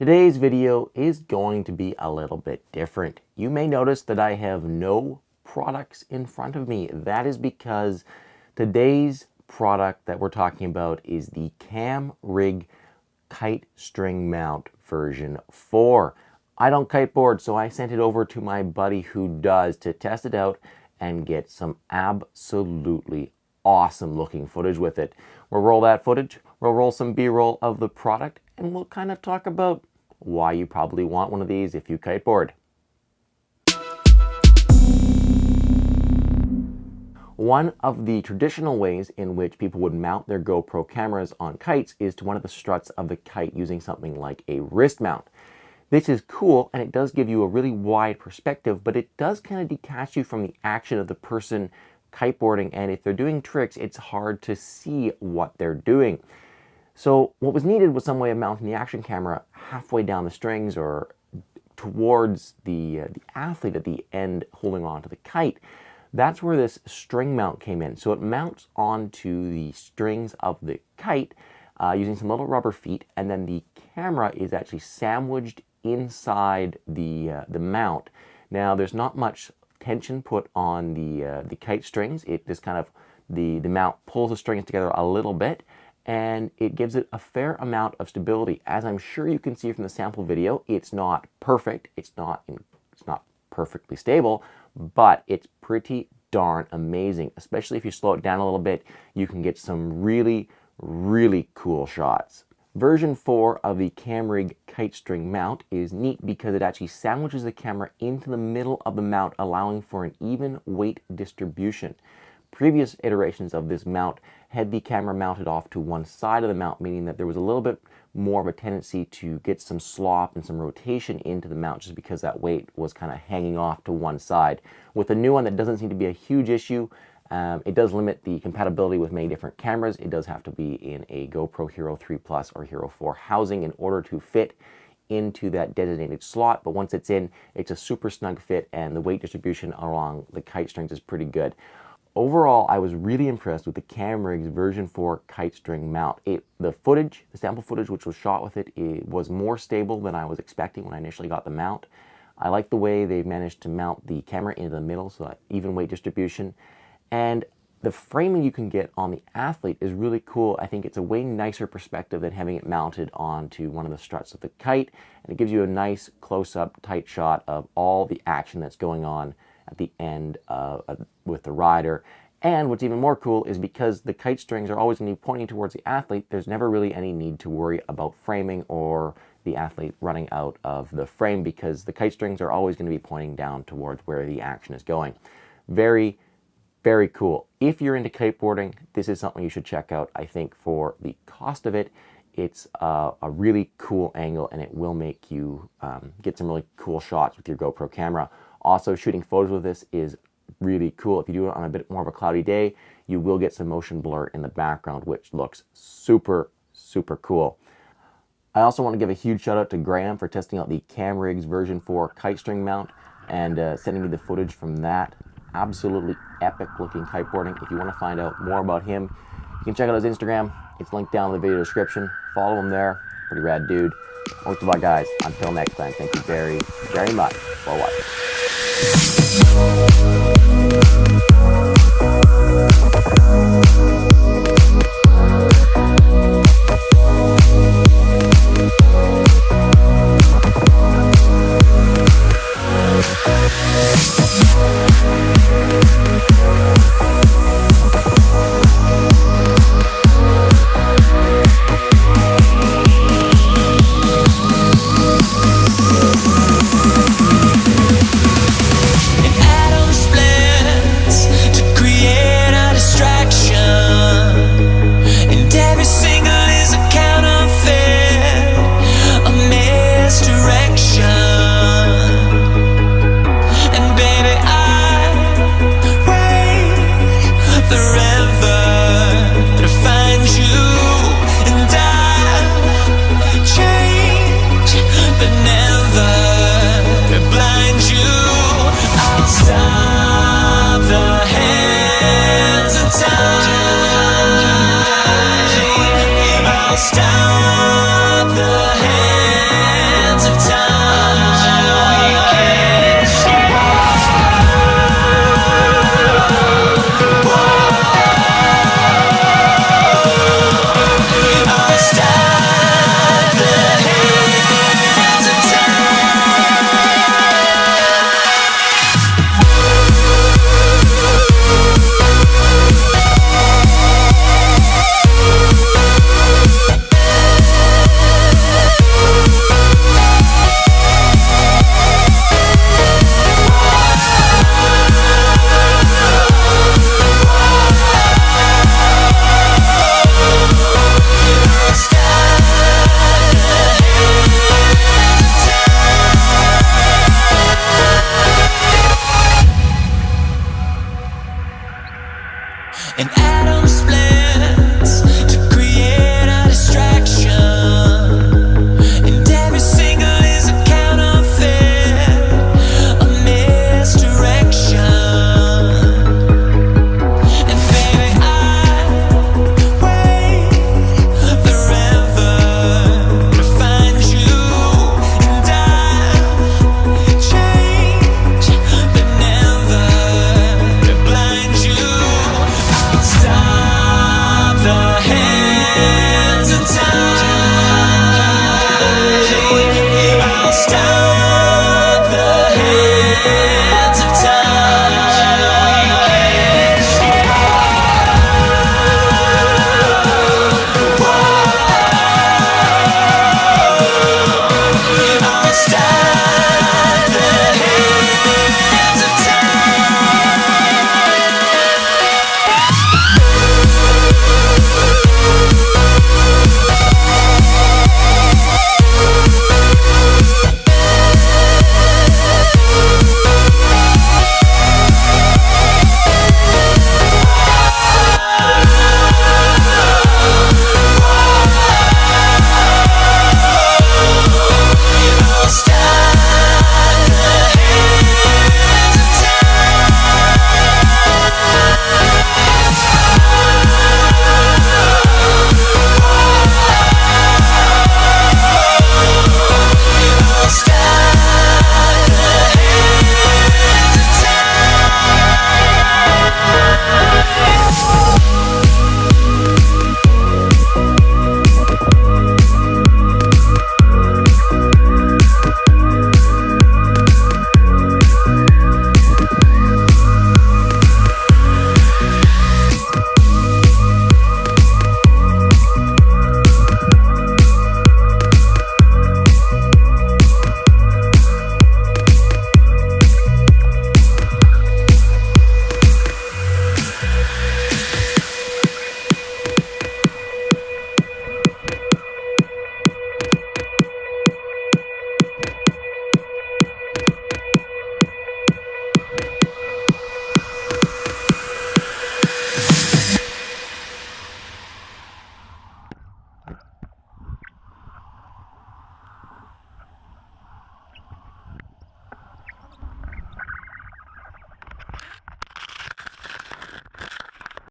Today's video is going to be a little bit different. You may notice that I have no products in front of me. That is because today's product that we're talking about is the Camrig kite string mount version 4. I don't kiteboard, so I sent it over to my buddy who does to test it out and get some absolutely awesome looking footage with it. We'll roll that footage, we'll roll some B-roll of the product, and we'll kind of talk about why you probably want one of these if you kiteboard. One of the traditional ways in which people would mount their GoPro cameras on kites is to one of the struts of the kite using something like a wrist mount. This is cool and it does give you a really wide perspective, but it does kind of detach you from the action of the person kiteboarding, and if they're doing tricks, it's hard to see what they're doing. So what was needed was some way of mounting the action camera halfway down the strings or towards the athlete at the end holding on to the kite. That's where this string mount came in. So it mounts onto the strings of the kite using some little rubber feet, and then the camera is actually sandwiched inside the mount. Now there's not much tension put on the kite strings. It just kind of, the mount pulls the strings together a little bit, and it gives it a fair amount of stability. As I'm sure you can see from the sample video, it's not perfect, it's not perfectly stable, but it's pretty darn amazing. Especially if you slow it down a little bit, you can get some really cool shots. Version 4 of the Camrig kite string mount is neat because it actually sandwiches the camera into the middle of the mount, allowing for an even weight distribution. Previous iterations of this mount had the camera mounted off to one side of the mount, meaning that there was a little bit more of a tendency to get some slop and some rotation into the mount just because that weight was kind of hanging off to one side. With the new one, that doesn't seem to be a huge issue. It does limit the compatibility with many different cameras. It does have to be in a GoPro Hero 3 Plus or Hero 4 housing in order to fit into that designated slot, but once it's in, it's a super snug fit and the weight distribution along the kite strings is pretty good. Overall, I was really impressed with the Camrig's version 4 kite string mount. The sample footage which was shot with it was more stable than I was expecting when I initially got the mount. I like the way they've managed to mount the camera into the middle, so that even weight distribution. And the framing you can get on the athlete is really cool. I think it's a way nicer perspective than having it mounted onto one of the struts of the kite, and it gives you a nice close-up, tight shot of all the action that's going on at the end with the rider. And what's even more cool is because the kite strings are always going to be pointing towards the athlete, there's never really any need to worry about framing or the athlete running out of the frame because the kite strings are always going to be pointing down towards where the action is going. Very cool. If you're into kiteboarding, this is something you should check out. I think for the cost of it, it's a really cool angle and it will make you get some really cool shots with your GoPro camera. Also, shooting photos with this is really cool. If you do it on a bit more of a cloudy day, you will get some motion blur in the background, which looks super cool. I also want to give a huge shout out to Graham for testing out the Camrig's version 4 kite string mount and sending me the footage from that. Absolutely epic looking kiteboarding. If you want to find out more about him, you can check out his Instagram. It's linked down in the video description. Follow him there. Pretty rad dude. Most of our guys. Until next time, thank you very much for watching. Stop.